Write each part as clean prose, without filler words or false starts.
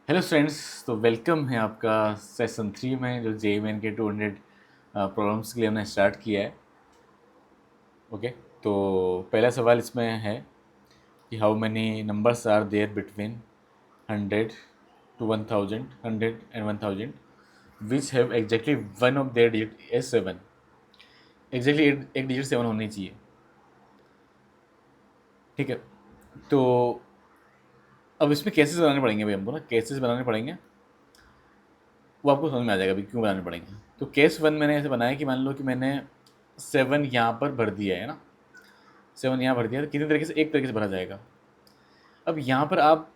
Hello friends. तो welcome है आपका सेशन 3 में जो JEE के 200 प्रॉब्लम्स के लिए हमने स्टार्ट किया है। ओके, तो पहला सवाल इसमें है कि how many numbers are there between 100 to 1000, 100 and 1000 which have exactly one of their digit as 7। Exactly एक डिजिट 7 होनी चाहिए। ठीक है, तो अब इसमें केसेस बनाने पड़ेंगे भाई, हमको ना केसेस बनाने पड़ेंगे। वो आपको समझ में आ जाएगा अभी क्यों बनाने पड़ेंगे। तो केस 1 मैंने ऐसे बनाया कि मान लो कि मैंने 7 यहाँ पर भर दिया है ना, 7 यहाँ भर दिया तो कितने तरीके से, एक तरीके से भरा जाएगा। अब यहाँ पर आप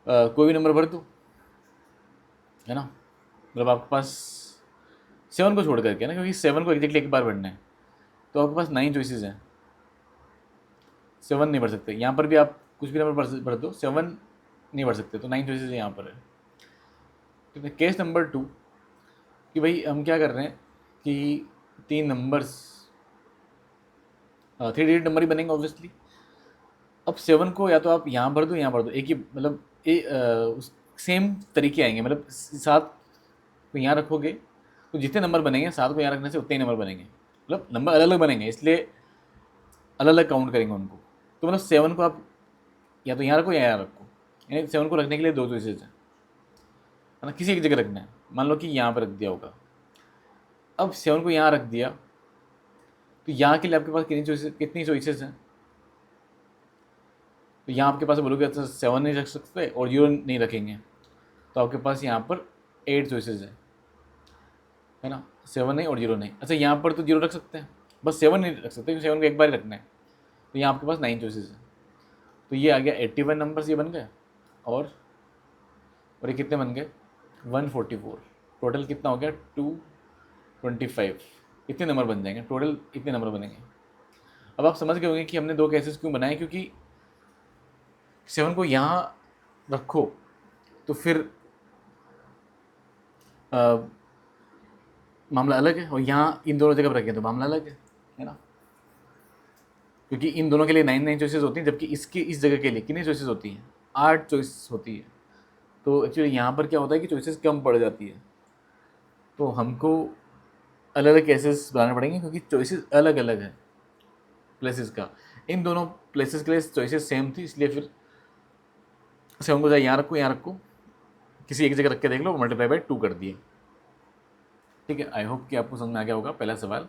कोई भी नंबर भर दो, है ना। मतलब आपके पास 7 को छोड़ करके ना, क्योंकि 7 को एग्जैक्टली एक बार भरना है, तो आपके पास 9 चॉइसेस हैं। 7 नहीं भर सकते, यहाँ पर भी आप कुछ भी नंबर भर दो, 7 नहीं भर सकते, तो 9 चॉइसेस यहाँ पर है। तो केस नंबर 2 कि भाई हम क्या कर रहे हैं कि 3 नंबर्स, 3 डिजिट नंबर ही बनेंगे ऑब्वियसली। अब 7 को या तो आप यहाँ भर दो, यहाँ भर दो, एक ही मतलब सेम तरीके आएंगे। मतलब 7 को यहाँ रखोगे तो जितने नंबर बनेंगे 7 को यहाँ रखने से उतने ही नंबर बनेंगे। मतलब नंबर अलग अलग बनेंगे, इसलिए अलग अलग काउंट करेंगे उनको। तो मतलब 7 को आप या तो यहाँ रखो या यहाँ रखो, यानी 7 को रखने के लिए दो चॉइसेस हैं, है ना। किसी एक जगह रखना है, मान लो कि यहाँ पर रख दिया होगा। अब 7 को यहाँ रख दिया तो यहाँ के लिए आपके पास कितनी चॉइसेस हैं। तो यहाँ आपके पास बोलोगे अच्छा 7 नहीं रख सकते और 0 नहीं रखेंगे, तो आपके पास यहाँ पर 8 चॉइसेस है ना। 7 नहीं और 0 नहीं। अच्छा यहाँ पर तो 0 रख सकते हैं, बस 7 नहीं रख सकते क्योंकि 7 को एक बार ही रखना है। तो यहाँ आपके पास 9 चॉइसेस है। तो ये आ गया 81 नंबर्स, ये बन गए। और ये कितने बन गए 144। टोटल कितना हो गया 225। इतने नंबर बन जाएंगे टोटल, इतने नंबर बनेंगे। अब आप समझ गए होंगे कि हमने दो केसेस क्यों बनाए, क्योंकि 7 को यहाँ रखो तो फिर मामला अलग है, और यहाँ इन दोनों जगह पर रखें तो मामला अलग है ना। क्योंकि इन दोनों के लिए 9 चॉइसेस होती हैं, जबकि इसकी इस जगह के लिए कितनी चॉइसेस होती हैं, 8 चॉइस होती है। तो एक्चुअली यहाँ पर क्या होता है कि चॉइसेस कम पड़ जाती है। तो हमको अलग अलग केसेस बनाने पड़ेंगे क्योंकि चॉइसेस अलग अलग है प्लेसेस का। इन दोनों प्लेसेस के लिए चॉइसेस सेम थी, इसलिए फिर 7 को जाए यहाँ रखो, किसी एक जगह रख के देख लो, मल्टीप्लाई बाई 2 कर दिए। ठीक है, आई होप कि आपको समझ में आ गया होगा पहला सवाल।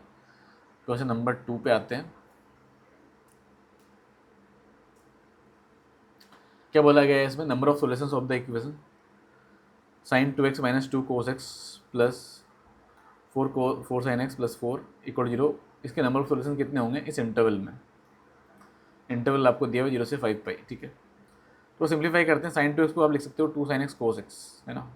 क्वेश्चन नंबर 2 पे आते हैं। क्या बोला गया है इसमें, number of solutions of the equation sin 2x minus 2 cos x plus 4 sin x plus 4 equal 0। इसके नंबर ऑफ सोल्यूशन कितने होंगे इस इंटरवल में। इंटरवल आपको दिया हुआ 0 से 5 पाई। ठीक है, तो सिंप्लीफाई करते हैं। sin 2x को आप लिख सकते हो 2 sin x cos x, है ना।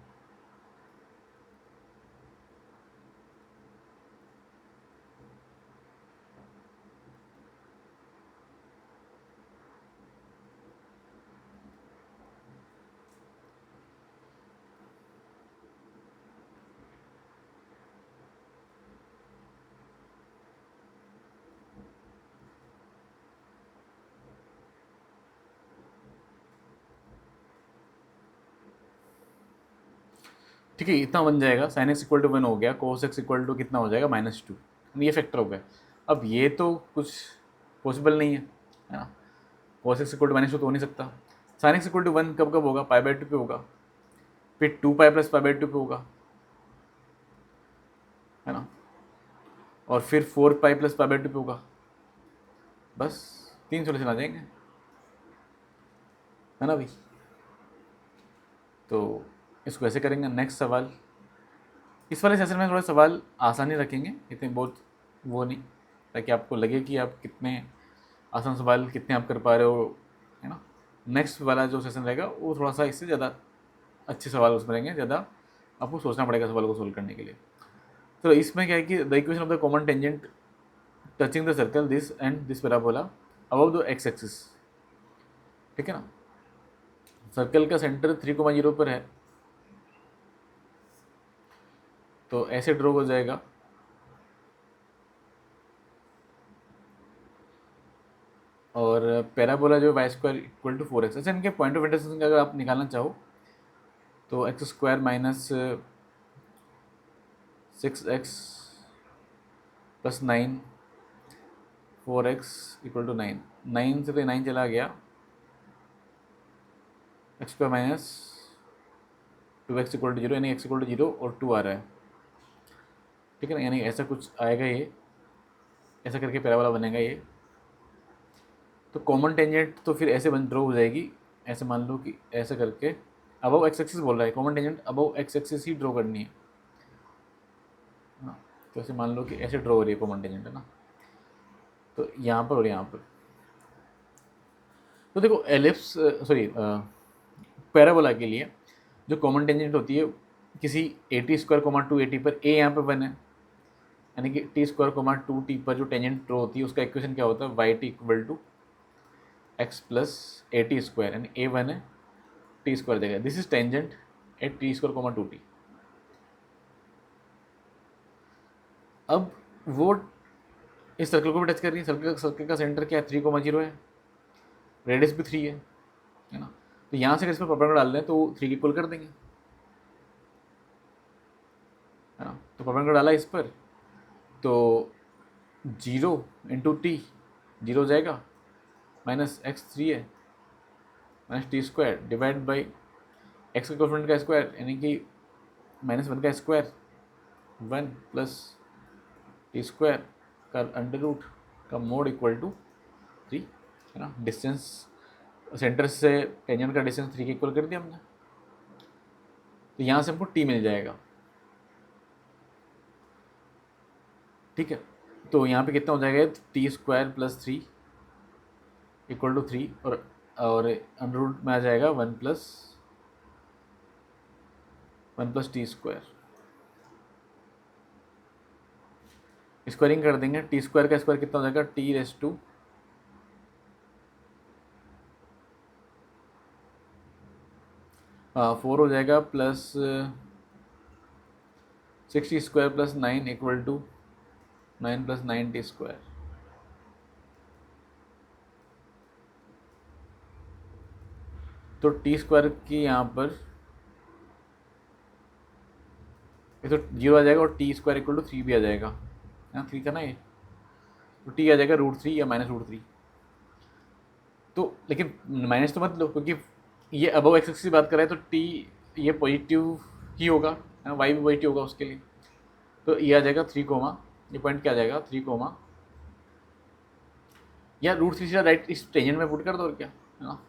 ठीक है, इतना बन जाएगा। sin x इक्वल टू 1 हो गया, cos x इक्वल टू कितना हो जाएगा -2। ये फैक्टर हो गया। अब ये तो कुछ पॉसिबल नहीं है ना। cos x इक्वल टू -2 तो हो नहीं सकता। sin x इक्वल टू 1 कब कब होगा, π/2 पे होगा, फिर 2 पाई प्लस π/2 पे होगा, है ना। और फिर 4 पाई प्लस π/2 पे होगा। बस 3 सोल्यूशन आ जाएंगे, है ना भाई। तो इसको ऐसे करेंगे। नेक्स्ट सवाल, इस वाले सेशन में थोड़ा सवाल आसानी रखेंगे, इतने बहुत वो नहीं, ताकि आपको लगे कि आप कितने आसान सवाल कितने आप कर पा रहे हो, है ना। नेक्स्ट वाला जो सेशन रहेगा वो थोड़ा सा इससे ज़्यादा अच्छे सवाल उसमें रहेंगे, ज़्यादा आपको सोचना पड़ेगा सवाल को सोल्व करने के लिए। तो इसमें क्या है कि the equation of the common tangent touching the circle this and this parabola above the x axis. ठीक है ना, सर्कल का सेंटर 3,0 पर है, तो ऐसे ड्रॉ हो जाएगा। और पैराबोला जो Y square equal to 4x। अच्छा, इनके पॉइंट ऑफ इंटरसेक्शन अगर आप निकालना चाहो तो x square minus 6x plus 9, 4x equal to 9, 9 से तो 9 चला गया, x square minus 2x equal to 0, यानी x इक्वल टू 0 और 2 आ रहा है, ठीक है ना, यानी ऐसा कुछ आएगा ये, ऐसा करके पैराबोला बनेगा ये। तो कॉमन टेंजेंट तो फिर ऐसे बन ड्रॉ हो जाएगी, ऐसे मान लो कि ऐसे करके अबव एक्स एक्सिस बोल रहा है, common tangent above X axis ही ड्रॉ करनी है। हाँ, तो ऐसे मान लो कि ऐसे ड्रॉ हो रही है कॉमन टेंजेंट, है ना, तो यहाँ पर और यहाँ पर। तो देखो एलिप्स सॉरी पैराबोला के लिए जो कॉमन टेंजेंट होती है किसी टी स्क्वायर कोमा 280 पर, ए यहाँ पर 1 है, यानी कि टी स्क्वायर कोमा 2t पर जो टेंजेंट ड्रॉ होती है उसका इक्वेशन क्या होता है, y t equal to x plus a t square, यानी ए 1 है, टी स्क्वायर देगा, this is tangent at t square comma 2t। अब वो इस सर्कल को भी टच कर रही है, सर्कल का सेंटर क्या है, 3,0 है, रेडियस भी 3 है ना, तो यहाँ से अगर इसमें परपेंडिकुलर डाल दें तो 3 की इक्वल कर देंगे, है ना, तो परपेंडिकुलर डाला इस पर तो 0 इंटू टी, 0 हो जाएगा, माइनस एक्स 3 है, minus T square divide by x का कोफिशिएंट का स्क्वायर, यानी कि -1 का स्क्वायर, 1 प्लस टी स्क्वायर का अंडर रूट का मोड इक्वल टू 3, है ना, डिस्टेंस सेंटर से टेंजेंट का डिस्टेंस 3 के इक्वल कर दिया हमने, तो यहाँ से हमको टी मिल जाएगा, ठीक है। तो यहाँ पे कितना हो जाएगा, t square plus 3 equal to 3, और अंडर रूट में आ जाएगा 1 प्लस टी स्क्वायर, स्क्वायरिंग कर देंगे, टी स्क्वायर का स्क्वायर कितना हो जाएगा, टी रेस टू 4 हो जाएगा, plus 60 square plus 9 equal to 9 plus 9 t square. तो टी स्क्वायर की यहाँ पर ये तो 0 आ जाएगा और टी स्क्वायर इक्वल टू 3 भी आ जाएगा, यहाँ 3 का ना ये, तो टी आ जाएगा √3 या -√3। तो लेकिन माइनस तो मत लो, क्योंकि ये अबव एक्स एक्सिस की बात कर रहा है, तो टी ये पॉजिटिव ही होगा, वाई भी पॉजिटिव होगा उसके लिए, तो ये आ जाएगा 3 कोमा, ये पॉइंट क्या आ जाएगा 3 कोमा, या √3 से राइट इस टेंजेंट में पुट कर दो और क्या, है ना,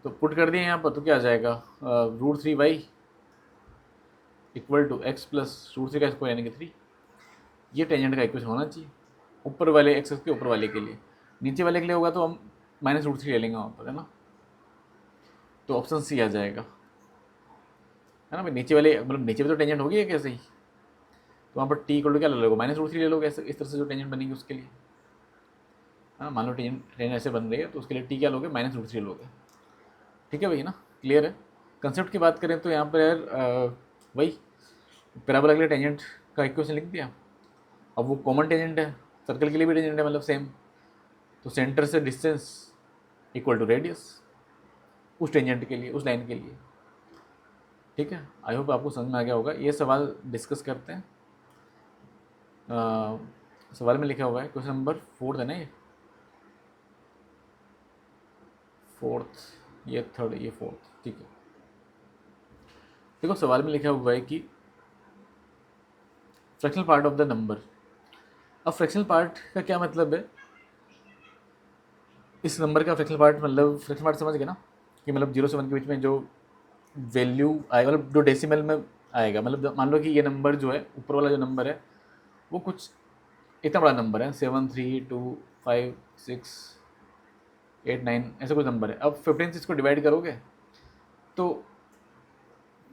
तो पुट कर दिए यहाँ पर, तो क्या आ जाएगा √3y equal to x plus √3 का स्क्वायर, यानी कि 3। ये टेंजेंट का इक्वेशन होना चाहिए ऊपर वाले एक्सेस के ऊपर वाले के लिए, नीचे वाले के लिए होगा तो हम -√3 ले लेंगे वहाँ पर, है ना, तो ऑप्शन सी आ जाएगा, है ना भाई, नीचे वाले मतलब नीचे भी तो टेंजेंट होगी कैसे ही, तो वहाँ पर टी इक्वल टू क्या ले लोगे, -√3 ले लोगे, ऐसे इस तरह से जो टेंजेंट बनेगी उसके लिए, हाँ, मान लो टेंजेंट ऐसे बन रही है तो उसके लिए टी क्या लोगे, -√3 लोगे, ठीक है भाई, ना, क्लियर है। कंसेप्ट की बात करें तो यहाँ पर यार वही पैराबोला के लिए टेंजेंट का इक्वेशन लिख दिया, अब वो कॉमन टेंजेंट है, सर्कल के लिए भी टेंजेंट है, मतलब सेम, तो सेंटर से डिस्टेंस इक्वल टू रेडियस उस टेंजेंट के लिए, उस लाइन के लिए, ठीक है। आई होप आपको समझ में आ गया होगा। ये सवाल डिस्कस करते हैं, सवाल में लिखा हुआ है क्वेश्चन नंबर 4 है ना, ये 4th, ये 3rd, ये 4th, ठीक है। देखो सवाल में लिखा हुआ है कि fractional part of the number. अब फ्रैक्शनल पार्ट का क्या मतलब है, इस नंबर का फ्रैक्शनल पार्ट, मतलब फ्रैक्शनल पार्ट समझ गए ना, कि मतलब 0 से 1 के बीच में जो वैल्यू आएगा, मतलब जो डेसिमल में आएगा, मतलब मान लो कि ये नंबर जो है ऊपर वाला जो नंबर है वो कुछ इतना बड़ा नंबर है, 7 3 2 5 6 8 9 ऐसा कुछ नंबर है। अब 15 से इसको डिवाइड करोगे तो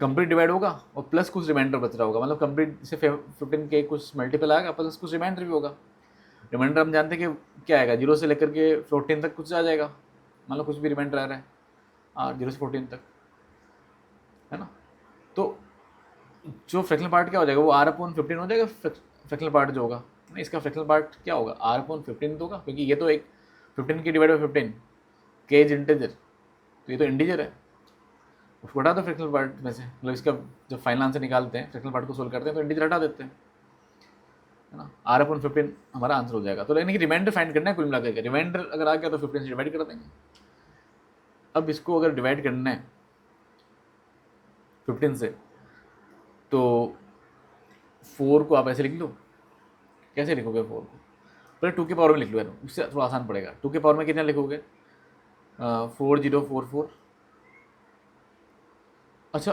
कंप्लीट डिवाइड होगा और प्लस कुछ रिमाइंडर बच रहा होगा, मतलब कंप्लीट से 15 के कुछ मल्टीपल आएगा प्लस कुछ रिमाइंडर भी होगा। रिमाइंडर हम जानते हैं कि क्या आएगा, 0 से लेकर के 14 तक कुछ आ जाएगा, मान लो कुछ भी रिमाइंडर आ रहा है 0 से 14 तक, है ना। तो जो फ्रैक्शनल पार्ट क्या हो जाएगा, वो R/15 हो जाएगा, फ्रैक्शनल पार्ट जो होगा ना, इसका फ्रैक्शनल पार्ट क्या होगा, R/15 होगा, क्योंकि ये तो एक 15 की डिवाइड बाई 15, के इज इंटीजर, तो ये तो इंटीजर है, उसको हटा दो फ्रैक्शनल पार्ट में से, मतलब इसका जब फाइनल आंसर निकालते हैं, फ्रैक्शनल पार्ट को सोल्व करते हैं तो इंटीजर हटा देते हैं, है ना। R/15 हमारा आंसर हो जाएगा। तो लेकिन रिमाइंडर फाइंड करना है कुल मिलाकर के, रिमाइंडर अगर आ गया तो 15 से डिवाइड कर देंगे। अब इसको अगर डिवाइड करना है 15 से, तो 4 को आप ऐसे लिख लो, कैसे लिखोगे 4 को, पहले 2 के पावर में लिख लो यार, उससे थोड़ा आसान पड़ेगा। 2 के पावर में कितना लिखोगे, 4044। अच्छा,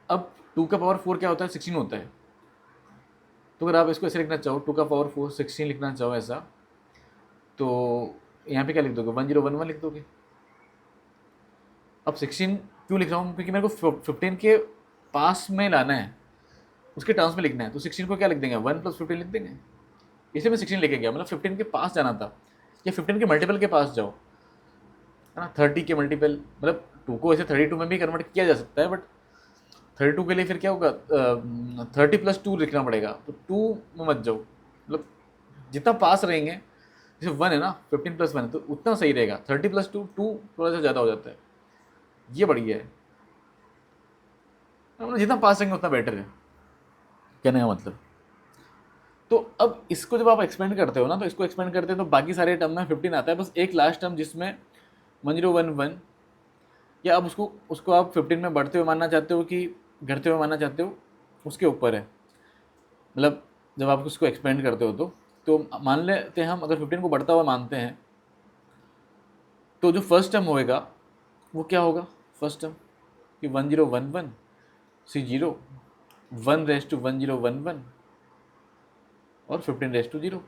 अब 2 का पावर 4 क्या होता है, 16 होता है। तो अगर आप इसको ऐसे लिखना चाहो, 2 का पावर 4 16 लिखना चाहो ऐसा, तो यहाँ पे क्या लिख दोगे, 1011 लिख दोगे। अब 16 क्यों लिख रहा हूँ, क्योंकि मेरे को 15 के पास में लाना है, उसके टर्म्स में लिखना है। तो 16 को क्या लिख देंगे, 1 + 15 लिख देंगे, इसलिए मैं 16 लेके गया, मतलब 15 के पास जाना था, या 15 के मल्टीपल के पास जाओ, है ना। 30 के मल्टीपल, मतलब 2 को ऐसे 32 में भी कन्वर्ट किया जा सकता है, बट 32 के लिए फिर क्या होगा, 30 + 2 लिखना पड़ेगा, तो 2 में मत जाओ, मतलब जितना पास रहेंगे, जैसे 1 है ना, 15 + 1 तो उतना सही रहेगा। 30 + 2 2 थोड़ा सा ज़्यादा हो जाता है, ये बढ़िया है, मतलब जितना पास रहेंगे उतना बेटर है, कहने का मतलब। तो अब इसको जब आप एक्सपेंड करते हो ना, तो इसको एक्सपेंड करते हैं तो बाकी सारे टर्म में 15 आता है, बस एक लास्ट टर्म जिसमें 1011, या अब उसको उसको आप 15 में बढ़ते हुए मानना चाहते हो कि घटते हुए मानना चाहते हो, उसके ऊपर है। मतलब जब आप उसको एक्सपेंड करते हो तो मान लेते हैं हम, अगर 15 को बढ़ता हुआ मानते हैं, तो जो फर्स्ट टर्म होएगा वो क्या होगा, फर्स्ट टर्म कि 1011 C0 1/1011 और 15/0।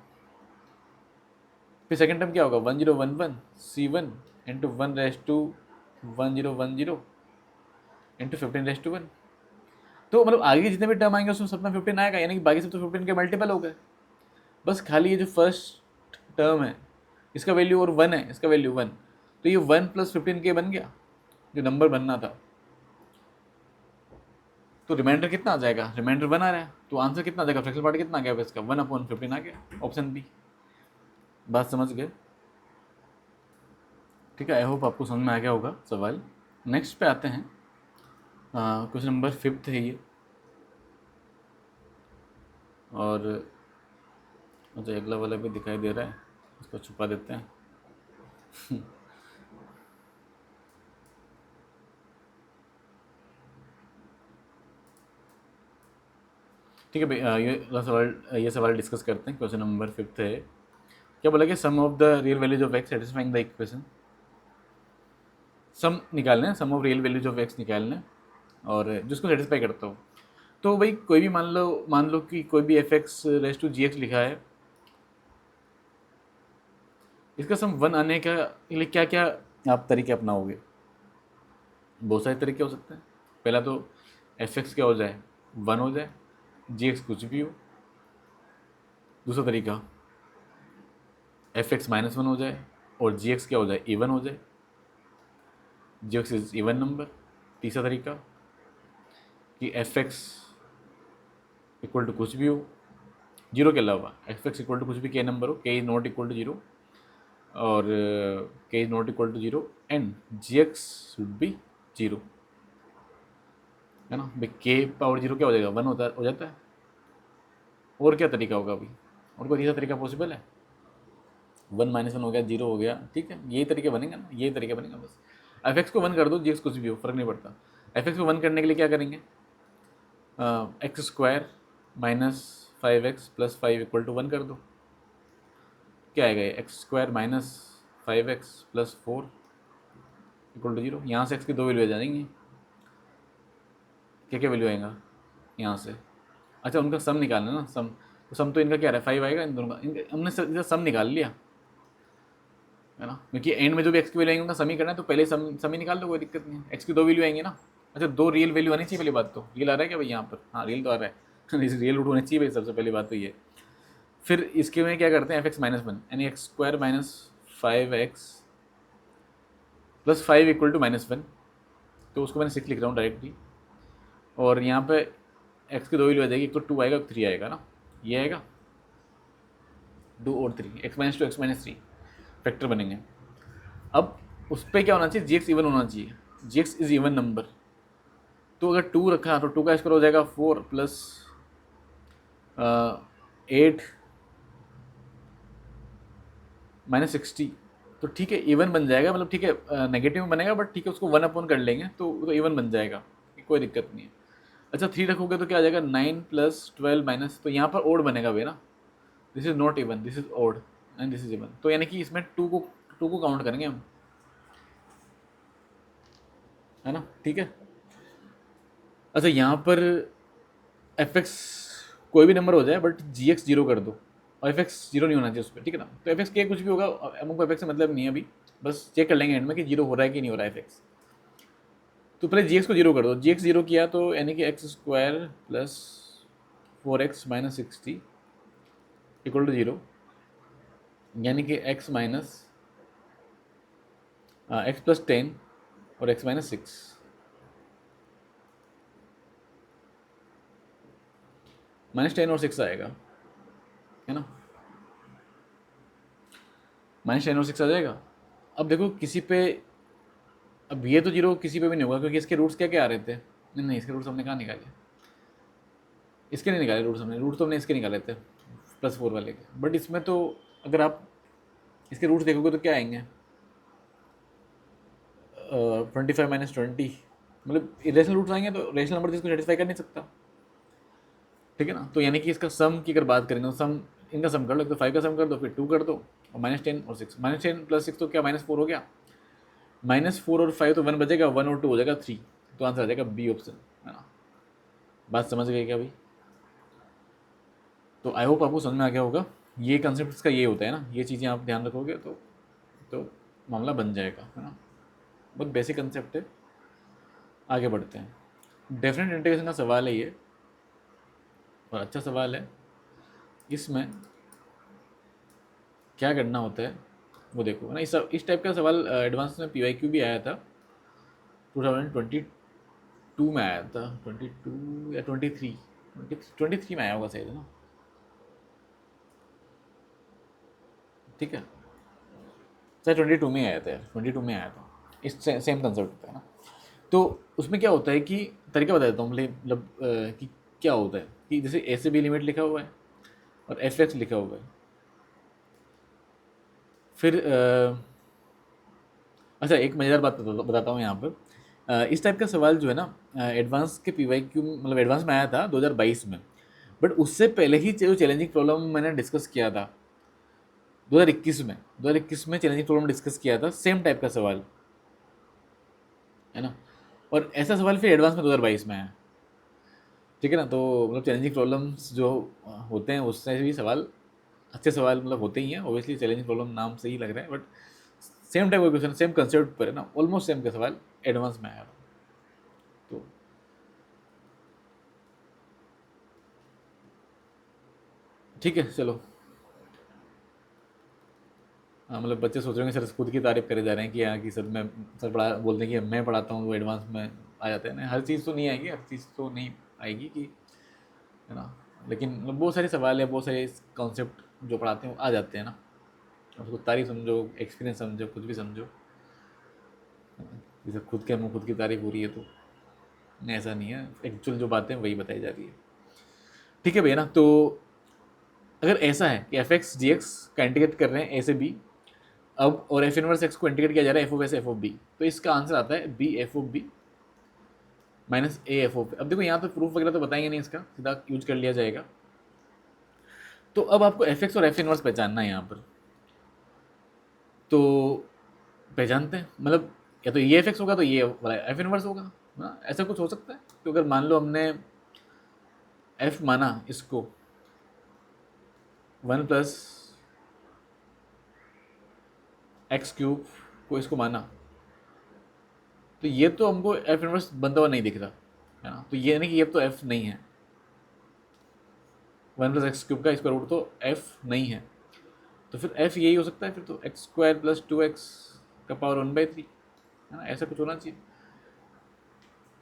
फिर सेकेंड टर्म क्या होगा, 1011 C1 × 1/1010 × 15/1। तो मतलब आगे जितने भी टर्म आएंगे उसमें सब में 15 आएगा, यानी कि बाकी सब तो 15 के मल्टीपल हो गए। बस खाली ये जो फर्स्ट टर्म है इसका वैल्यू और 1 है, इसका वैल्यू 1, तो ये 1 + 15 के बन गया जो नंबर बनना था। तो रिमाइंडर कितना आ जाएगा, रिमाइंडर 1 आ रहा है, तो आंसर कितना आ जाएगा, फ्रैक्शनल पार्ट कितना आ गया इसका, 1/15 आ गया, ऑप्शन बी। बात समझ गए, ठीक है। आई होप आपको समझ में आ गया होगा सवाल। नेक्स्ट पे आते हैं, क्वेश्चन नंबर 5 है ये, और मुझे अगला वाला भी दिखाई दे रहा है, उसको छुपा देते हैं। ठीक है भाई, ये सवाल डिस्कस करते हैं। क्वेश्चन नंबर 5 है, क्या बोला कि sum of the real values of x satisfying the equation. Sum निकालना है, sum of real values of x निकालना है, और जिसको सेटिस्फाई करता हो। तो भाई कोई भी मान लो कि कोई भी f(x)(gx) लिखा है, इसका सम 1 आने का लिए क्या क्या आप तरीके अपनाओगे। बहुत सारे तरीके हो सकते हैं। पहला तो f(x) क्या हो जाए, 1 हो जाए, gx कुछ भी हो। दूसरा तरीका f(x) -1 हो जाए और gx क्या हो जाए, इवन हो जाए, gx इज इवन नंबर। तीसरा तरीका कि f(x) इक्वल टू कुछ भी हो, जीरो के अलावा, f(x) इक्वल टू कुछ भी k नंबर हो, k is not equal to zero, और k is not equal to zero and gx should be zero, है ना भाई। k⁻0 क्या हो जाएगा, 1 हो जाता है। और क्या तरीका होगा अभी, और कोई तीसरा तरीका पॉसिबल है, 1 - 1 हो गया, 0 हो गया, ठीक है, यही तरीके बनेगा ना, यही तरीका बनेगा बस। f(x) को 1 कर दो, gx कुछ भी हो, फर्क नहीं पड़ता। f(x) को 1 करने के लिए क्या करेंगे, x² - 5x + 5 = 1 कर दो, क्या आएगा, x² - 5x + 4 = 0। यहाँ से x की 2 वैल्यू आ जाएंगी, क्या क्या वैल्यू आएगा यहाँ से। अच्छा, उनका सम निकालना ना, सम, तो सम तो इनका क्या रहा है, 5 आएगा इन दोनों का, हमने सम निकाल लिया, है ना, क्योंकि एंड में जो भी एक्स की वैल्यू आएंगे उनका सम ही करना है, तो पहले सम ही निकाल दो, कोई दिक्कत नहीं है। एक्स की 2 वैल्यू आएंगी ना, अच्छा 2 रियल वैल्यू आनी चाहिए, पहली बात तो रियल आ रहा है क्या भाई यहाँ पर, हाँ रियल तो आ रहा है रियल रूट होना चाहिए भाई, सबसे पहली बात तो ये। फिर इसके में क्या करते हैं, f(x) -1 यानी x² - 5x + 5 = -1, तो उसको मैंने 6 लिख रहा हूँ डायरेक्टली। और यहाँ पे x की 2 वैल्यू आ जाएगी, एक तो 2 आएगा, 3 आएगा ना, ये आएगा 2 और 3, x - 2 x - 3 फैक्टर बनेंगे। अब उस पर क्या होना चाहिए, जी एक्स इवन होना चाहिए, जी एक्स इज इवन नंबर। तो अगर 2 रखा तो 2 का स्क्वायर हो जाएगा 4 प्लस 8 माइनस 60। तो ठीक है इवन बन जाएगा, मतलब ठीक है नेगेटिव में बनेगा बट ठीक है उसको 1 कर लेंगे तो इवन बन जाएगा, कोई दिक्कत नहीं है। अच्छा 3 रखोगे तो क्या आ जाएगा 9 प्लस 12 माइनस, तो यहाँ पर ओड बनेगा भाई ना, this is not even, this is odd and this is even. तो यानी कि इसमें 2 को काउंट करेंगे हम, है ना, ठीक है। अच्छा यहाँ पर एफ एक्स कोई भी नंबर हो जाए बट जी एक्स जीरो कर दो, और एफ एक्स जीरो नहीं होना चाहिए उस पर, ठीक है ना। तो एफ एक्स के कुछ भी होगा, हमको एफ एक्स से मतलब नहीं है अभी, बस चेक कर लेंगे एंड में कि जीरो हो रहा है कि नहीं हो रहा है एफ एक्स। तो पहले जी एक्स को जीरो कर दो, जी एक्स जीरो किया तो यानी कि x square plus 4x minus 60 equal to zero, यानी कि x माइनस एक्स प्लस 10 और x माइनस 6, माइनस 10 और 6 आएगा, है ना, माइनस 10 और 6 आ जाएगा। अब देखो किसी पे, अब ये तो जीरो किसी पे भी नहीं होगा क्योंकि इसके रूट्स क्या क्या आ रहे थे, नहीं इसके रूट्स हमने कहाँ निकाले, इसके नहीं निकाले रूट्स हमने, रूट तो हमने इसके निकाले थे +4 वाले के। बट इसमें तो अगर आप इसके रूट्स देखोगे तो क्या आएंगे, 25 माइनस 20, मतलब इरेशनल रूट्स आएंगे तो रेशनल नंबर जिसको सेटिस्फाई कर नहीं सकता, ठीक है ना। तो यानी कि इसका सम की अगर बात करें तो सम, इनका सम कर लो, तो 5 का सम कर दो, फिर 2 कर दो, और माइनस 10 और 6, माइनस 10 प्लस 6 तो क्या -4 हो गया, -4 और 5 तो 1 बचेगा, 1 और 2 हो जाएगा 3, तो आंसर आ जाएगा बी ऑप्शन, है ना। बात समझ गए क्या भाई। तो आई होप आपको समझ में आ गया होगा, ये कंसेप्ट इसका ये होता है ना, ये चीज़ें आप ध्यान रखोगे तो मामला बन जाएगा, है ना। बहुत बेसिक कंसेप्ट है। आगे बढ़ते हैं, डेफिनेट इंटीग्रेशन का सवाल है ये, और अच्छा सवाल है। इसमें क्या करना होता है वो देखो, है ना। इस टाइप का सवाल एडवांस में PYQ भी आया था 2022 में आया था, 22 या 23 में आया होगा शायद, है ना, ठीक है, शायद 22 में आया था यार, 22 में आया था। इस सेम कंसेप्ट होता है ना। तो उसमें क्या होता है कि तरीका बता देता हूँ, मतलब कि क्या होता है कि जैसे ए से बी लिमिट लिखा हुआ है और एफ एक्स लिखा हुआ है, फिर अच्छा एक मज़ेदार बात बताता हूँ यहाँ पर। इस टाइप का सवाल जो है ना एडवांस के PYQ मतलब एडवांस में आया था 2022 में, बट उससे पहले ही जो चैलेंजिंग प्रॉब्लम मैंने डिस्कस किया था 2021 में चैलेंजिंग प्रॉब्लम डिस्कस किया था, सेम टाइप का सवाल, है ना। और ऐसा सवाल फिर एडवांस में 2022 में आया, ठीक है ना। तो मतलब चैलेंजिंग प्रॉब्लम्स जो होते हैं उससे भी सवाल, अच्छे सवाल मतलब होते ही हैं, ऑब्वियसली चैलेंजिंग प्रॉब्लम नाम से ही लग रहा है, बट सेम टाइप का क्वेश्चन, सेम कंसेप्ट पर है ना, ऑलमोस्ट सेम का सवाल एडवांस में आया। तो ठीक है चलो, हाँ मतलब बच्चे सोच रहे हैं सर खुद की तारीफ करे जा रहे हैं कि हाँ कि सर मैं, सर पढ़ा बोलते हैं कि मैं पढ़ाता हूँ वो एडवांस में आ जाते हैं ना। हर चीज़ तो नहीं आएगी, हर चीज़ तो नहीं आएगी कि, है ना, लेकिन मतलब बहुत सारे सवाल है, बहुत सारे कॉन्सेप्ट जो पढ़ाते हैं वो आ जाते हैं ना। उसको तारीफ समझो, एक्सपीरियंस समझो, कुछ भी समझो, जैसे खुद के मुँह खुद की तारीफ हो रही है तो नहीं, ऐसा नहीं है, एक्चुअल जो बातें वही बताई जा रही है, ठीक है भैया ना। तो अगर ऐसा है कि एफ एक्स जी एक्स का इंटीग्रेट कर रहे हैं ए से बी, अब और एफ इनवर्स एक्स को इंटीग्रेट किया जा रहा है f of s f of b, तो इसका आंसर आता है b f of b minus a f of. अब देखो यहाँ तो प्रूफ वगैरह तो बताएंगे नहीं, इसका सीधा यूज कर लिया जाएगा। तो अब आपको एफ एक्स और एफ इनवर्स पहचानना है यहाँ पर, तो पहचानते हैं, मतलब या तो ये एफ एक्स होगा तो ये वाला एफ इनवर्स होगा ना, ऐसा कुछ हो सकता है। तो अगर मान लो हमने एफ माना इसको 1 प्लस एक्स क्यूब को इसको माना, तो ये तो हमको एफ इनवर्स बनता हुआ नहीं दिख रहा, है ना। तो ये नहीं कि ये तो एफ नहीं है, 1 प्लस एक्स क्यूब का स्क्वायर रूट तो एफ नहीं है, तो फिर एफ यही हो सकता है फिर तो एक्स स्क्वायर प्लस 2x का पावर 1/3, है ना, ऐसा कुछ होना चाहिए।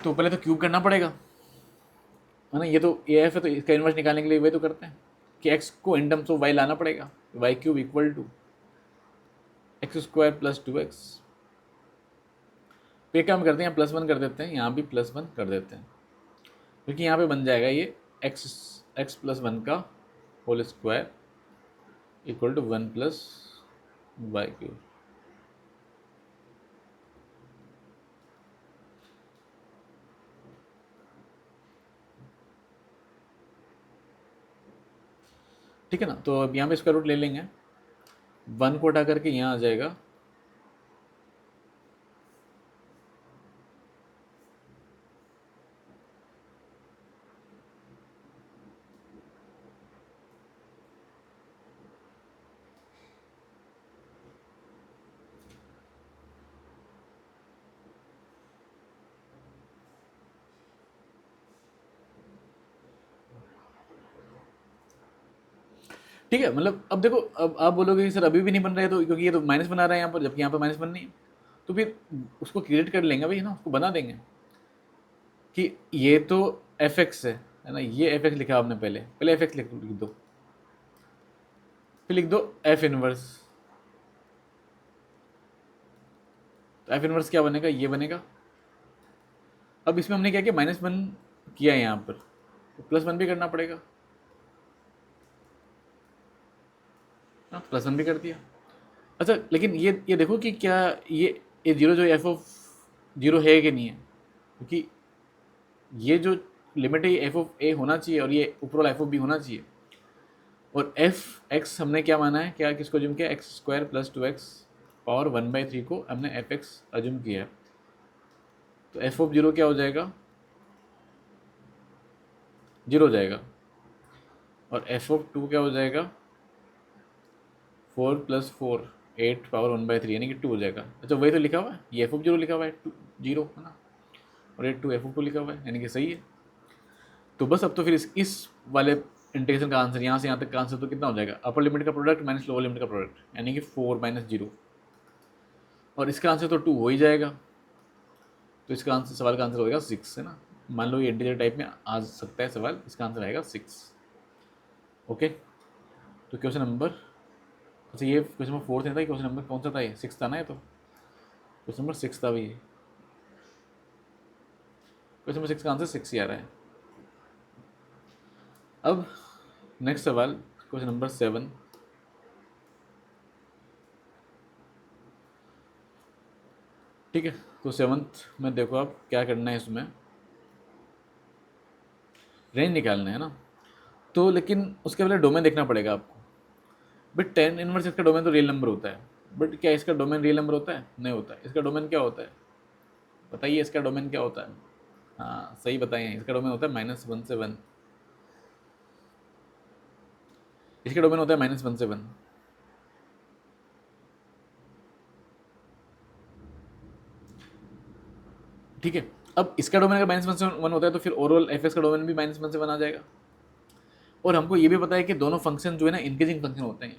तो पहले तो क्यूब करना पड़ेगा, है ना। ये तो ए एफ है तो इसका इन्वर्स निकालने के लिए वही तो करते हैं कि एक्स को इन टर्म्स ऑफ वाई लाना पड़ेगा, y cube equal to x square plus 2x तो एक काम करते हैं, यहाँ +1 कर देते हैं, यहाँ भी +1 कर देते हैं, क्योंकि यहाँ पे बन जाएगा ये x प्लस 1 का whole square equal to 1 + y³। ठीक है ना। तो अब यहाँ पे स्क्वायर रूट ले लेंगे, 1 को हटा करके यहाँ आ जाएगा ठीक है। मतलब अब देखो, अब आप बोलोगे कि सर अभी भी नहीं बन रहा है, तो क्योंकि ये तो माइनस बना रहा है यहाँ पर, जबकि यहाँ पर माइनस बन नहीं है, तो फिर उसको क्रिएट कर लेंगे भाई, है ना, उसको बना देंगे कि ये तो एफ एक्स है ना, ये एफ एक्स लिखा आपने पहले पहले एफ एक्स लिख दो, फिर लिख दो एफ इनवर्स। तो एफ इनवर्स क्या बनेगा, ये बनेगा। अब इसमें हमने क्या किया, -1 किया है यहाँ पर, तो +1 भी करना पड़ेगा। हाँ, +1 भी कर दिया। अच्छा, लेकिन ये देखो कि क्या ये जीरो जो एफ ऑफ जीरो है कि नहीं है, क्योंकि ये जो लिमिट है ये एफ ऑफ ए होना चाहिए और ये ऊपर वाला एफ ऑफ बी होना चाहिए। और एफ एक्स हमने क्या माना है, क्या किसको अज्यूम किया, x² + 2x पावर 1/3 को हमने एफ एक्स अज्यूम किया है। तो एफ ऑफ जीरो क्या हो जाएगा, 0 हो जाएगा। और एफ ऑफ 2 क्या हो जाएगा, 4 + 4 8 पावर 1/3 यानी कि 2 हो जाएगा। अच्छा, वही तो लिखा हुआ है, ये एफ ऑफ जीरो लिखा हुआ है 2 0 है ना, और ये 2 एफ ऑफ 2 लिखा हुआ है, यानी कि सही है। तो बस अब तो फिर इस वाले इंटीग्रेशन का आंसर, यहाँ से यहाँ तक का आंसर तो कितना हो जाएगा, अपर लिमिट का प्रोडक्ट माइनस लोअर लिमिट का प्रोडक्ट, यानी कि 4 - 0। और इसका आंसर तो 2 हो ही जाएगा। तो इसका आंसर, सवाल का आंसर होगा 6, है ना। मान लो ये इंटीजर टाइप में आ सकता है सवाल, इसका आंसर आएगा 6। ओके, तो क्वेश्चन नंबर, अच्छा ये क्वेश्चन नंबर 4 था, क्वेश्चन नंबर कौन सा था, ये 6 था ना, ये तो क्वेश्चन नंबर 6 था भाई। क्वेश्चन नंबर 6 का आंसर 6 ही आ रहा है। अब नेक्स्ट सवाल, क्वेश्चन नंबर 7। ठीक है, तो 7th में देखो आप क्या करना है, इसमें रेंज निकालना है ना। तो लेकिन उसके पहले डोमेन देखना पड़ेगा आपको। बट tan इनवर्स इसका डोमेन तो रियल नंबर होता है, बट क्या इसका डोमेन रियल नंबर होता है, नहीं होता है। इसका डोमेन क्या होता है, बताइए इसका डोमेन क्या होता है। हाँ सही बताइए, इसका डोमेन होता है -1 से 1। इसका डोमेन होता है -1 से 1। ठीक है, अब इसका डोमेन अगर -1 से 1 होता है, तो फिर ओवरऑल एफ का डोमेन भी -1 से 1 आ जाएगा। और हमको ये भी पता है कि दोनों फंक्शन जो है ना इंक्रीजिंग फंक्शन होते हैं,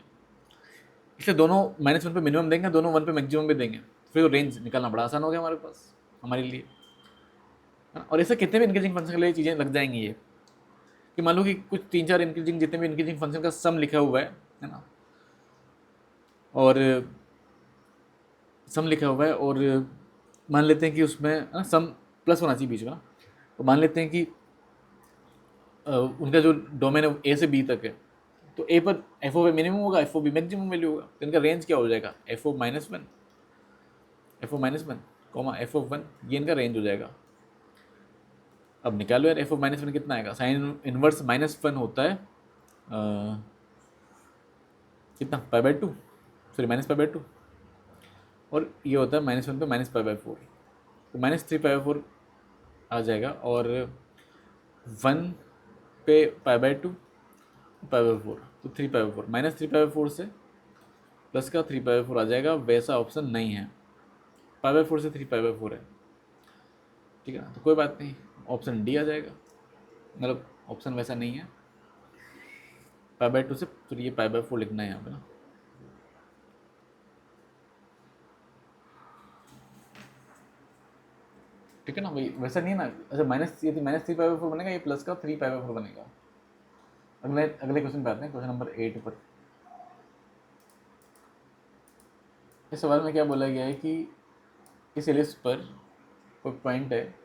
इसलिए दोनों -1 पे मिनिमम देंगे, दोनों 1 पे मैक्सिमम भी देंगे, फिर रेंज निकालना बड़ा आसान हो गया हमारे पास, हमारे लिए। और ऐसे कितने भी इंक्रीजिंग फंक्शन के लिए चीज़ें लग जाएंगी ये, कि मान लो कि कुछ 3-4 इंक्रीजिंग, जितने भी इंक्रीजिंग फंक्शन का सम लिखा हुआ है ना, और सम लिखा हुआ है, और मान लेते हैं कि उसमें ना सम प्लस होना चाहिए बीच में ना, तो मान लेते हैं कि उनका जो डोमेन है ए से बी तक है, तो ए पर एफ ओ मिनिमम होगा, f o b maximum value होगा, तो इनका रेंज क्या हो जाएगा, f o -1 f o -1 comma f of 1, ये इनका रेंज हो जाएगा। अब निकालो यार, एफ ऑफ -1 कितना आएगा, साइन इनवर्स -1 होता है कितना, π/2, सॉरी -π/2, और ये होता है -1 पे -π/4, तो -3π/4 आ जाएगा, और 1 पे π/2 π/4, तो 3π/4, -3π/4 से प्लस का 3π/4 आ जाएगा। वैसा ऑप्शन नहीं है, π/4 से 3π/4 है, ठीक है ना, तो कोई बात नहीं, ऑप्शन डी आ जाएगा। मतलब ऑप्शन वैसा नहीं है, π/2 से, फिर ये π/4 लिखना है यहाँ पे ना। ठीक है ना भाई, वैसा नहीं है ना। अच्छा, ये -3π/4 बनेगा, ये प्लस का 3π/4 बनेगा। अगले क्वेश्चन पे आते हैं, क्वेश्चन नंबर 8 पर। इस सवाल में क्या बोला गया है कि इस एलिप्स पर कोई पॉइंट है,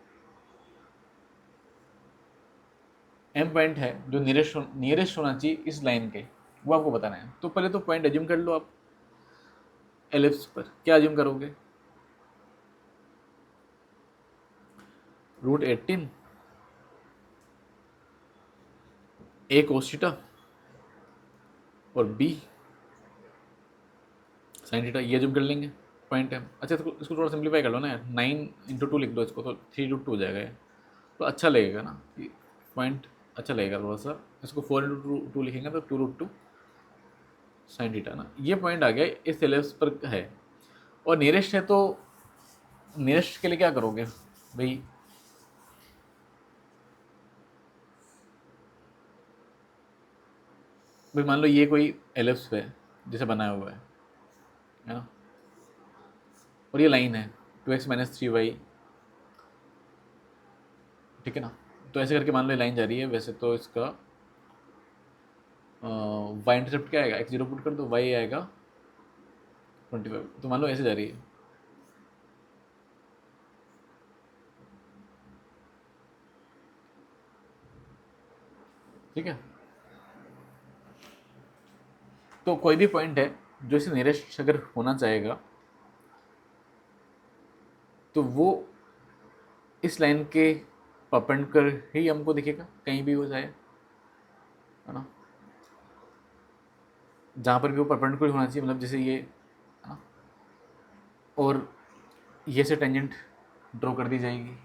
एम पॉइंट है जो नियरेस्ट होना चाहिए इस लाइन के, वो आपको बताना है। तो पहले तो पॉइंट एज्यूम कर लो आप एलिप्स पर। क्या एज्यूम करोगे? √18 ए कोस थीटा और बी साइन थीटा, ये एज्यूम कर लेंगे पॉइंट है। अच्छा तो इसको थोड़ा सिंप्लीफाई कर लो ना यार, 9 × 2 लिख दो इसको, तो 3√2 हो जाएगा ये, तो अच्छा लगेगा ना पॉइंट, अच्छा लगेगा थोड़ा सा। इसको 4 × 2 लिखेंगे तो 2√2 साइन थीटा ना, ये पॉइंट आ गया, इस एलिप्स पर है और नियरेस्ट है। तो नियरेस्ट के लिए क्या करोगे भाई? भाई मान लो ये कोई एलिप्स है जिसे बनाया हुआ है ना, और ये लाइन है 2x - 3y, ठीक है ना। तो ऐसे करके मान लो ये लाइन जा रही है, वैसे तो इसका y इंटरसेप्ट क्या आएगा, x0 पुट कर दो, y आएगा 25। तो मान लो ऐसे जा रही है, ठीक है। तो कोई भी पॉइंट है जो इसे नियरेस्ट अगर होना चाहेगा तो वो इस लाइन के परपेंडिकुलर ही हमको दिखेगा, कहीं भी हो जाए, है ना। जहाँ पर भी वो परपेंडिकुलर होना चाहिए, मतलब जैसे ये, है ना, और ये से टेंजेंट ड्रॉ कर दी जाएगी।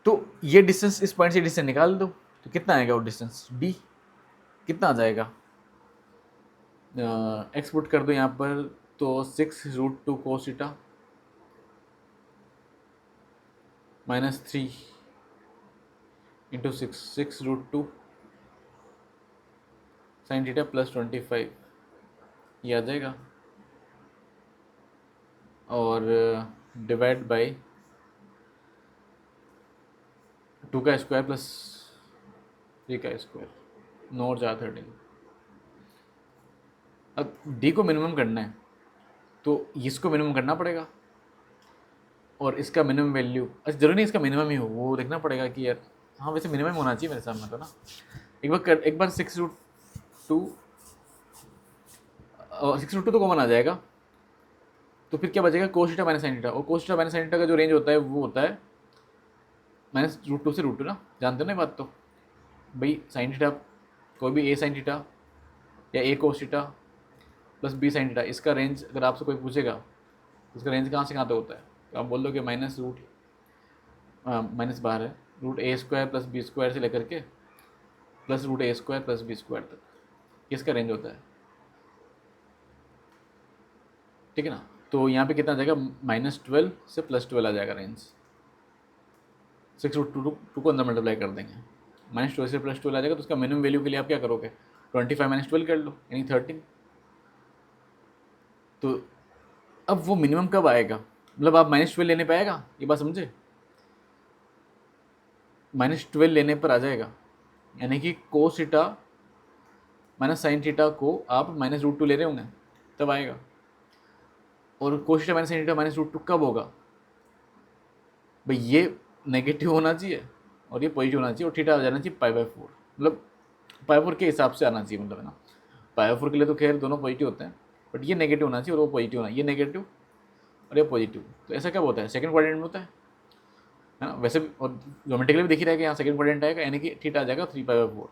तो ये डिस्टेंस, इस पॉइंट से डिस्टेंस निकाल दो, तो कितना आएगा वो डिस्टेंस b, कितना आ जाएगा? एक्स पुट कर दो यहाँ पर, तो 6√2 cos थीटा -3 × 6√2 साइन थीटा +25, ये आ जाएगा। और डिवाइड बाई 2 का स्क्वायर प्लस 3 का स्क्वायर, 9 और 4 13। अब डी को मिनिमम करना है तो इसको मिनिमम करना पड़ेगा, और इसका मिनिमम वैल्यू, अच्छा जरूरी नहीं इसका मिनिमम ही हो, वो देखना पड़ेगा कि यार, हाँ वैसे मिनिमम होना चाहिए मेरे सामने तो ना। एक बार 6√2 और 6√2 तो कॉमन आ जाएगा, तो फिर क्या बचेगा? Cos theta minus sine theta, और cos theta minus sine theta का जो रेंज होता है वो होता है -√2 से √2 ना, जानते हो ना ये बात। तो भाई साइन थीटा, कोई भी ए साइन थीटा या a cos theta plus b sine theta, इसका रेंज अगर आपसे कोई पूछेगा तो इसका रेंज कहाँ से कहाँ तक होता है, तो आप बोल दो कि माइनस बाहर है, √a² + b² से लेकर के प्लस √a² + b² तक इसका रेंज होता है, ठीक है ना। तो यहाँ पे कितना आ जाएगा? -12 से +12 आ जाएगा रेंज। 6√2 को अंदर मल्टीप्लाई कर देंगे, -12 से +12 आ जाएगा। तो उसका मिनिमम वैल्यू के लिए आप क्या करोगे? 25 - 12 कर लो, यानी 13। तो अब वो मिनिमम कब आएगा, मतलब आप -12 लेने पे आएगा, ये बात समझे? -12 लेने पर आ जाएगा, यानी कि कोस थीटा माइनस साइन थीटा को आप -√2 ले रहे होंगे तब आएगा। और cos theta minus sine theta -√2 कब होगा भाई? ये नेगेटिव होना चाहिए और ये पॉजिटिव होना चाहिए, और थीटा आ जाना चाहिए π/4, मतलब π/4 के हिसाब से आना चाहिए, मतलब है ना। π/4 के लिए तो खैर दोनों पॉजिटिव होते हैं, बट ये नेगेटिव होना चाहिए और वो पॉजिटिव होना, ये नेगेटिव और ये पॉजिटिव। तो ऐसा कब होता है? सेकंड क्वाड्रेंट में होता है ना वैसे भी, और ज्योमेट्रिकली भी दिख रहा है कि यहाँ सेकंड क्वाड्रेंट आएगा, यानी कि थीटा आ जाएगा 3π/4।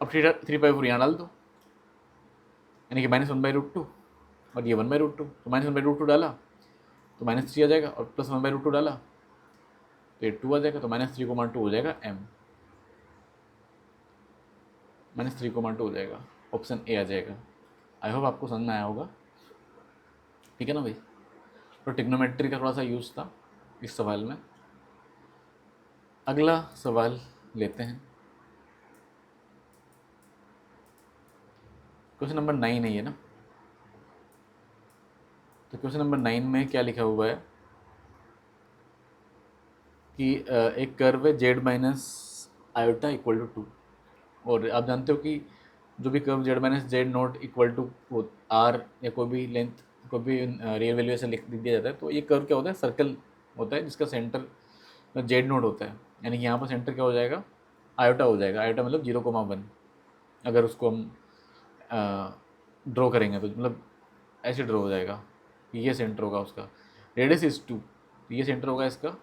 अब थीटा 3π/4 यहाँ डाल दो, यानी कि -1/√2, और ये 1/√2, तो -1/√2 डाला तो -3 आ जाएगा, और प्लस 1/√2 डाला तो ये 2 आ जाएगा, तो -3 2 हो जाएगा m, -3 2 हो जाएगा, ऑप्शन ए आ जाएगा। आई होप आपको समझ में आया होगा, ठीक है ना भाई। तो टिग्नोमेट्री का थोड़ा सा यूज़ था इस सवाल में। अगला सवाल लेते हैं, क्वेश्चन नंबर 9 है ये ना। तो क्वेश्चन नंबर 9 में क्या लिखा हुआ है कि एक कर्व है z - i = 2, और आप जानते हो कि जो भी कर्व z - z0 = r या कोई भी लेंथ को भी रियल वैल्यू ऐसे लिख दिया जाता है। तो ये कर्व क्या होता है, सर्कल होता है जिसका सेंटर जेड नोड होता है, यानी कि यहाँ पर सेंटर क्या हो जाएगा, आयोटा हो जाएगा। आयोटा मतलब 0,1। अगर उसको हम ड्रॉ करेंगे तो मतलब ऐसे ड्रॉ हो जाएगा, ये सेंटर होगा उसका। रेडियस इज 2, ये सेंटर होगा इसका।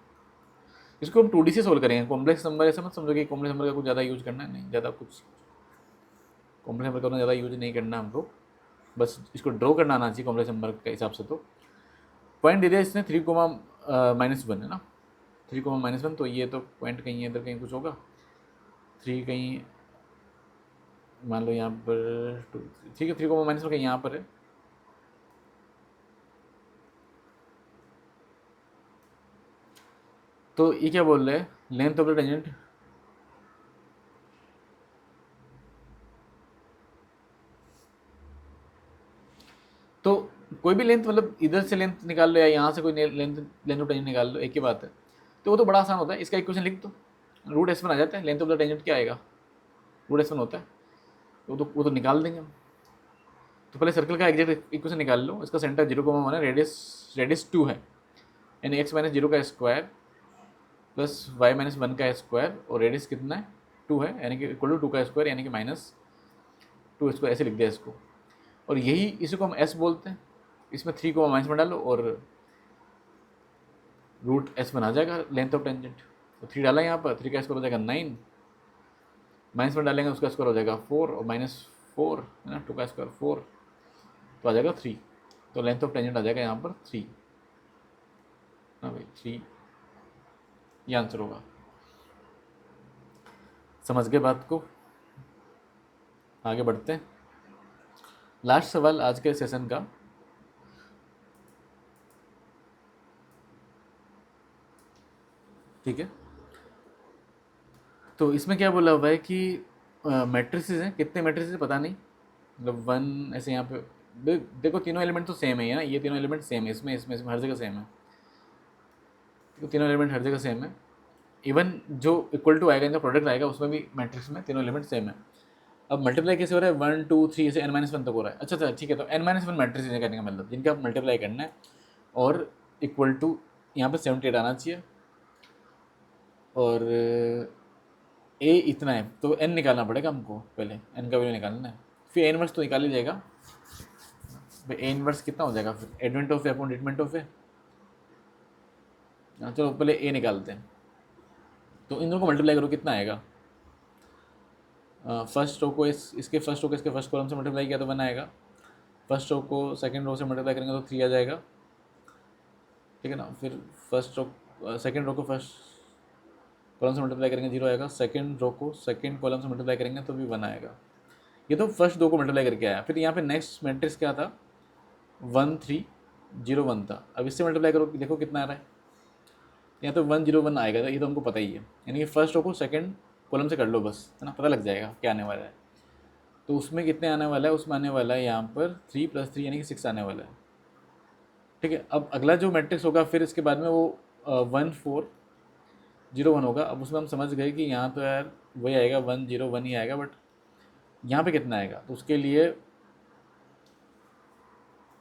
इसको हम 2D से सोल्व करेंगे। कॉम्प्लेक्स नंबर ऐसा मत समझो कि कॉम्प्लेक्स नंबर का कुछ ज़्यादा यूज करना है, नहीं, ज़्यादा कुछ कॉम्प्लेक्स नंबर का ज़्यादा यूज नहीं करना हमको, बस इसको ड्रॉ करना आना चाहिए कॉम्प्लेक्स नंबर के हिसाब से। तो पॉइंट दे दिया इसने 3,-1 है ना, 3,-1, तो ये तो पॉइंट कहीं इधर कहीं कुछ होगा, 3 कहीं मान लो यहाँ पर 2, ठीक है, 3,-1 कहीं यहाँ पर है। तो ये क्या बोल रहे हैं, लेंथ ऑफ द टेंजेंट तो कोई भी लेंथ, मतलब इधर से लेंथ निकाल लो या यहाँ से कोई लेंथ लेंथ ऑफ टेंजेंट निकाल लो, एक ही बात है। तो वो तो बड़ा आसान होता है, इसका इक्वेशन लिख दो, रूट S1 आ जाता है। लेंथ ऑफ द टेंजेंट क्या आएगा, रूट S1 होता है। वो तो निकाल देंगे हम। तो पहले सर्कल का एग्जैक्ट इक्वेशन निकाल लो। इसका सेंटर 0,1 है, रेडियस 2 है, यानी x माइनस 0 का स्क्वायर प्लस y माइनस 1 का स्क्वायर, और रेडियस कितना है, 2 है, यानी कि इक्वल टू 2 का स्क्वायर, यानी कि -2 स्क्वायर, ऐसे लिख दिया इसको। और यही इसी को हम s बोलते हैं। इसमें 3 को माइनस में डालो और रूट S1 आ जाएगा लेंथ ऑफ टेंजेंट। तो 3 डाला यहाँ पर, 3 का स्क्वायर हो जाएगा 9, माइनस में डालेंगे उसका स्क्वायर हो जाएगा 4, और -4 है ना, 2 का स्क्वायर 4, तो आ जाएगा 3। तो लेंथ ऑफ टेंजेंट आ जाएगा यहाँ पर 3। हाँ भाई 3 ये आंसर होगा। समझ गए बात को, आगे बढ़ते हैं। लास्ट सवाल आज के सेशन का, ठीक है। तो इसमें क्या बोला हुआ है कि मैट्रिसेस हैं, कितने मैट्रिसेस पता नहीं, मतलब 1 ऐसे यहाँ पे देखो तीनों एलिमेंट तो सेम है ना, ये तीनों एलिमेंट सेम है, इसमें हर जगह सेम है। तो तीनों एलिमेंट हर जगह सेम है। इवन जो इक्वल टू आएगा, इनका प्रोडक्ट आएगा, उसमें भी मैट्रिक्स में तीनों एलिमेंट सेम है। अब मल्टीप्लाई कैसे हो रहा है, 1 2 3 ऐसे n-1 तक हो रहा है। अच्छा ठीक है, तो n-1 मैट्रिक्स कहने का मतलब जिनका आप मल्टीप्लाई करना है, और इक्वल टू यहाँ पे 78 आना चाहिए, और ए इतना है, तो n निकालना पड़ेगा हमको, पहले n का वैल्यू निकालना है, फिर n इनवर्स तो निकाल ही जाएगा। भाई ए इनवर्स कितना हो जाएगा फिर, adjoint of A upon determinant of A. चलो पहले ए निकालते हैं। तो इन दोनों को मल्टीप्लाई करो, कितना आएगा, फर्स्ट रो को इसके फर्स्ट रो को इसके फर्स्ट कॉलम से मल्टीप्लाई किया तो 1 आएगा, फर्स्ट रो को सेकंड रो से मल्टीप्लाई करेंगे तो 3 आ जाएगा, ठीक है ना। फिर फर्स्ट रो सेकंड रो को फर्स्ट कॉलम से मल्टीप्लाई करेंगे 0 आएगा, सेकंड रो को सेकंड कॉलम से मल्टीप्लाई करेंगे तो भी 1 आएगा। ये तो फर्स्ट 2 को मल्टीप्लाई करके आया। फिर यहाँ पे नेक्स्ट मैट्रिक्स क्या था, 1 3 0 1 था। अब इससे मल्टीप्लाई करो, देखो कितना आ रहा है, यहाँ तो 1 0 1 आएगा, ये तो हमको पता ही है। यानी कि फर्स्ट रो को सेकंड कॉलम से कर लो बस, है ना, पता लग जाएगा क्या आने वाला है। तो उसमें कितने आने वाला है, उसमें आने वाला है यहाँ पर 3 + 3 यानी कि 6 आने वाला है, ठीक है। अब अगला जो मैट्रिक्स होगा फिर इसके बाद में वो 1 4 0 1 होगा। अब उसमें हम समझ गए कि यहाँ तो यार वही आएगा, 1 0 1 ही आएगा, बट यहाँ पे कितना आएगा, तो उसके लिए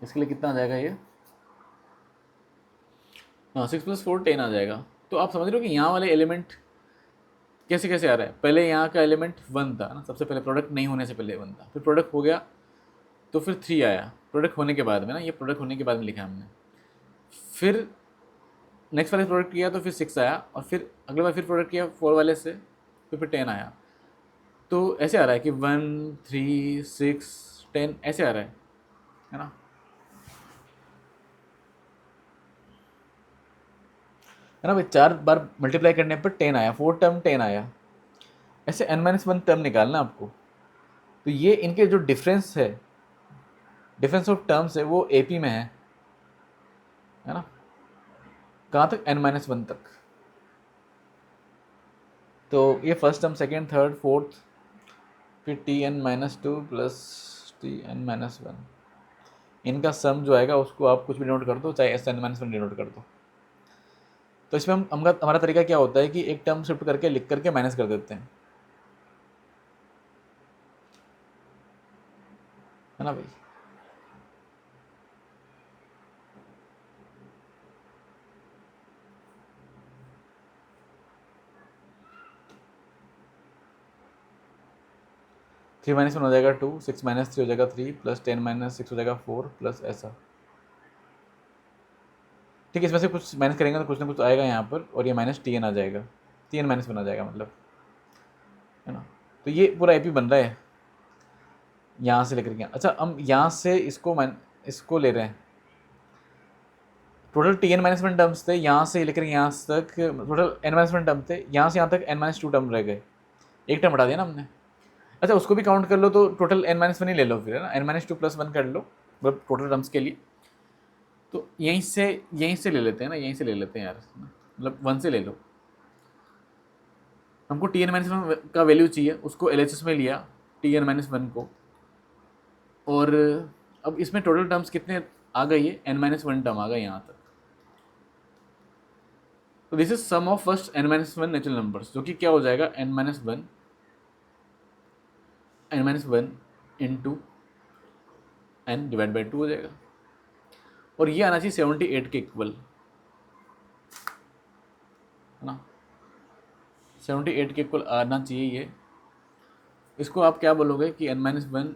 इसके लिए कितना आ जाएगा ये, हाँ 6 + 4 10 आ जाएगा। तो आप समझ रहे हो कि यहाँ वाले एलिमेंट कैसे कैसे आ रहा है। पहले यहाँ का एलिमेंट 1 था ना, सबसे पहले प्रोडक्ट नहीं होने से पहले 1 था, फिर प्रोडक्ट हो गया तो फिर 3 आया, प्रोडक्ट होने के बाद में ना, ये प्रोडक्ट होने के बाद में लिखा हमने। फिर नेक्स्ट वाले प्रोडक्ट किया तो फिर 6 आया, और फिर अगले बार फिर प्रोडक्ट किया 4 वाले से तो फिर 10 आया। तो ऐसे आ रहा है कि 1 3 6 10 ऐसे आ रहा है ना। है ना भाई, 4 बार मल्टीप्लाई करने पर 10 आया, 4 टर्म 10 आया, ऐसे n-1 टर्म निकालना आपको। तो ये इनके जो डिफरेंस है, डिफरेंस ऑफ टर्म्स है, वो AP में है ना, कहाँ तक, n-1 तक। तो ये first term, second third fourth, फिर Tn-2 प्लस Tn-1, इनका सम जो आएगा उसको आप कुछ भी डिनोट कर दो, चाहे Sn-1 डिनोट कर दो। तो इसमें हमारा तरीका क्या होता है कि एक टर्म शिफ्ट करके लिख करके माइनस कर देते हैं, है ना भाई। 3 माइनस 1 हो जाएगा 2, 6 माइनस 3 हो जाएगा 3, प्लस 10 माइनस 6 हो जाएगा 4, प्लस ऐसा। ठीक है, इसमें से कुछ माइनस करेंगे तो कुछ ना कुछ आएगा यहाँ पर, और ये माइनस टी एन आ जाएगा, टी एन माइनस 1 आ जाएगा मतलब, है ना। तो ये पूरा एपी बन रहा है यहाँ से लेकर के। अच्छा, हम यहाँ से इसको ले रहे हैं, total t n minus 1 terms थे, यहाँ से लेकर यहाँ तक टोटल एन माइनस 1 टर्म थे, यहाँ से यहाँ तक एन माइनस 2 टर्म रह गए, एक टर्म हटा दिया ना हमने। अच्छा, उसको भी काउंट कर लो तो टोटल एन माइनस 1 ही ले लो फिर, है ना, एन माइनस 2 प्लस 1 कर लो मतलब टोटल टर्म्स के लिए। तो यहीं से ले लेते हैं ना, यहीं से ले लेते हैं यार, मतलब 1 से ले लो। हमको टी एन माइनस 1 का वैल्यू चाहिए, उसको एल में लिया टी एन माइनस 1 को, और अब इसमें टोटल टर्म्स कितने आ गई है, एन माइनस 1 टर्म आ गए यहाँ तक। तो this is sum of first n minus 1 natural numbers, जो कि क्या हो जाएगा, n minus 1 into n divide by 2 हो जाएगा, और ये आना चाहिए 78 के इक्वल, है ना, 78 के इक्वल आना चाहिए ये। इसको आप क्या बोलोगे कि एन माइनस 1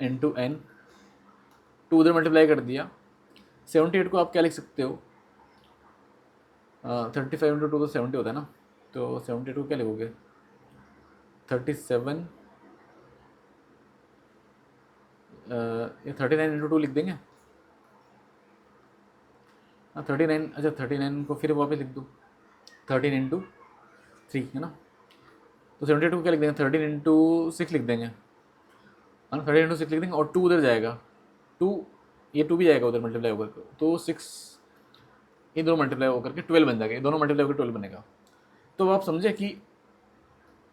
इंटू एन, 2 उधर मल्टीप्लाई कर दिया, 78 को आप क्या लिख सकते हो, 35 इंटू 2 तो 70 होता है ना, तो 78 को क्या लिखोगे, 37, ये 39 इंटू 2 लिख देंगे, हाँ 39, अच्छा 39 को फिर वापस लिख दो, 13 इंटू 3, है ना, तो 78 को क्या लिख देंगे, 13 इंटू 6 लिख देंगे, है ना, 13 इंटू 6 लिख देंगे, और 2 उधर जाएगा, 2 ये 2 भी जाएगा उधर मल्टीप्लाई होकर, तो 6 ये दोनों मल्टीप्लाई होकर के 12 बन जाएगा, ये दोनों मल्टीप्लाई होकर 12 बनेगा। तो आप समझे कि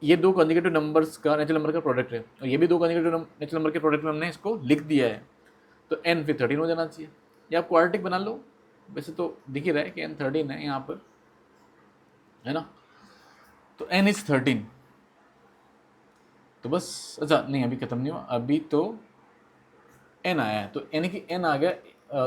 ये दो कॉन्जिक्यूटिव नंबर्स का नेचुरल नंबर का प्रोडक्ट है, और ये भी दो कॉन्जिक्यूटिव नेचुरल नंबर के प्रोडक्ट में हमने इसको लिख दिया है, तो n फिर 13 हो जाना चाहिए, या आप क्वाड्रेटिक बना लो, वैसे तो दिख ही रहा है कि n 13 है यहाँ पर, है ना, तो n इज 13, तो बस, अच्छा नहीं अभी खत्म नहीं हुआ, अभी तो n आया है, तो यानी कि n आ गया,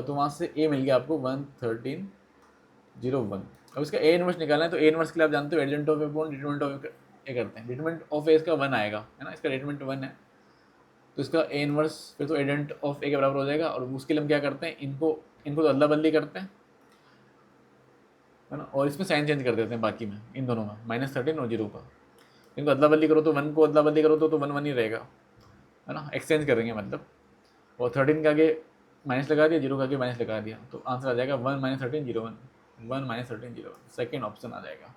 तो वहाँ से a मिल गया आपको 11301। अब इसका a इनवर्स निकालना है, तो a इनवर्स के लिए आप जानते हो adjoint of A upon determinant of A करते हैं, डिटरमिनेंट ऑफ ए इसका 1 आएगा, है ना, इसका डिटरमिनेंट 1 है, तो इसका a इनवर्स फिर तो एडेंट ऑफ ए के बराबर हो जाएगा, और उसके लिए हम क्या करते हैं, इनको तो अदला बदली करते हैं, है ना, और इसमें साइन चेंज कर देते हैं, बाकी में इन दोनों में -13 और 0 का, इनको अदला बदली करो तो 1 को अदला बदली करो तो 1 1 ही रहेगा, है ना, एक्सचेंज करेंगे मतलब, और 13 के आगे माइनस लगा दिया, 0 के आगे माइनस लगा दिया, तो आंसर आ जाएगा 1 - 13 0 1, 1 - 13 0 1, सेकेंड ऑप्शन आ जाएगा।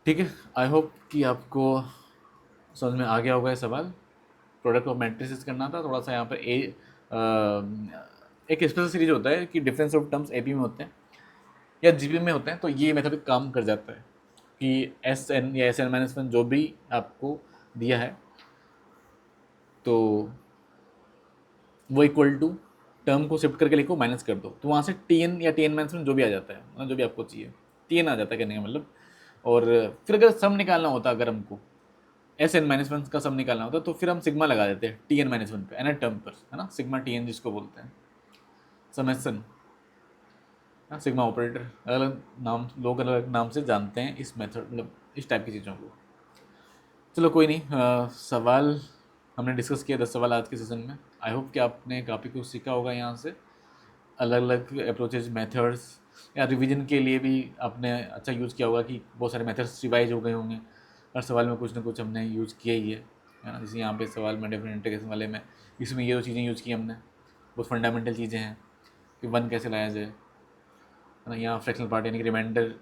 ठीक है, आई होप कि आपको समझ में आ गया होगा ये सवाल। प्रोडक्ट ऑफ मैट्रिसेस करना था थोड़ा सा, यहाँ पर एक स्पेशल सीरीज होता है कि डिफरेंस ऑफ टर्म्स एपी में होते हैं या जीपी में होते हैं, तो ये मेथड काम कर जाता है कि एस एन या एस एन माइनस 1 जो भी आपको दिया है, तो वो इक्वल टू टर्म को शिफ्ट करके लिखो, माइनस कर दो, तो वहाँ से टी एन या टी एन माइनस 1 जो भी आ जाता है, मतलब जो भी आपको चाहिए, टी एन आ जाता है कहने का मतलब। और फिर अगर सम निकालना होता, अगर हमको एस एन माइनस 1 का सम निकालना होता, तो फिर हम सिग्मा लगा देते हैं टी एन माइनस 1 पे, एन टर्म पर, है ना, सिग्मा टी एन जिसको बोलते हैं, समेसन, सिग्मा ऑपरेटर, अलग अलग नाम, लोग अलग अलग नाम से जानते हैं इस मेथड, मतलब इस टाइप की चीज़ों को। चलो कोई नहीं, सवाल हमने डिस्कस किया 10 सवाल आज के सेशन में। आई होप कि आपने काफ़ी कुछ सीखा होगा यहाँ से, अलग अलग अप्रोचेज, मेथड्स, या रिवीजन के लिए भी आपने अच्छा यूज़ किया होगा कि बहुत सारे मेथड्स रिवाइज हो गए होंगे, हर सवाल में कुछ ना कुछ हमने यूज़ किया ही है ना। जैसे यहाँ पे सवाल में डिफरेंट इंटीग्रेशन वाले में, इसमें ये 2 चीज़ें यूज़ की हमने, बहुत फंडामेंटल चीज़ें हैं कि 1 कैसे लाया जाए, है ना। यहाँ फ्रैक्शनल पार्ट यानी कि रिमाइंडर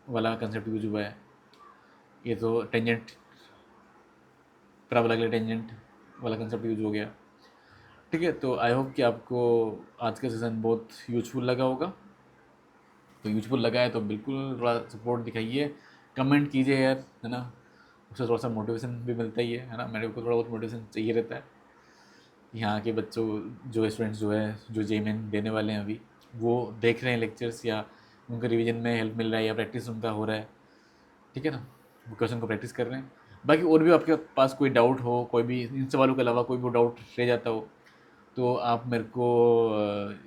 वाला कंसेप्ट यूज हुआ है, ये तो टेंजेंट, पैराबोला के लिए टेंजेंट वाला कंसेप्ट यूज हो गया। ठीक है, तो आई होप कि आपको आज का सेशन बहुत यूजफुल लगा होगा। तो यूजफुल लगा है तो बिल्कुल थोड़ा सपोर्ट दिखाइए, कमेंट कीजिए यार, है ना, उससे थोड़ा सा मोटिवेशन भी मिलता ही है ना, मेरे को थोड़ा बहुत मोटिवेशन चाहिए रहता है। यहाँ के बच्चों, जो स्टूडेंट्स जो है, जो जेईई देने वाले हैं अभी, वो देख रहे हैं लेक्चर्स, या उनके रिवीजन में हेल्प मिल रहा है, या प्रैक्टिस उनका हो रहा है, ठीक है ना, वो क्वेश्चन को प्रैक्टिस कर रहे हैं। बाकी और भी आपके पास कोई डाउट हो, कोई भी इन सवालों के अलावा कोई भी डाउट रह जाता हो, तो आप मेरे को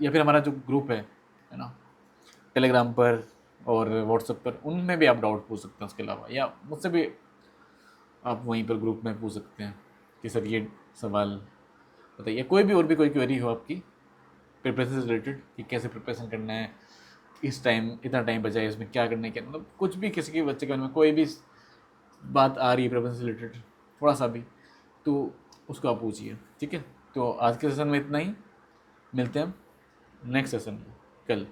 या फिर हमारा जो ग्रुप है ना, टेलीग्राम पर और व्हाट्सएप पर, उनमें भी आप डाउट पूछ सकते हैं उसके अलावा, या मुझसे भी आप वहीं पर ग्रुप में पूछ सकते हैं। कि सर ये सवाल बताइए, कोई भी और भी कोई क्वेरी हो आपकी प्रिपरेशन से रिलेटेड कि कैसे प्रिपरेशन करना है, इस टाइम इतना टाइम बचा है इसमें क्या करना है, क्या मतलब कुछ भी किसी के बच्चे के मन में कोई भी बात आ रही है प्रिपरेशन से रिलेटेड थोड़ा सा भी, तो उसको आप पूछिए, ठीक है। तो आज के सेशन में इतना ही, मिलते हैं हम नेक्स्ट सेशन में कल।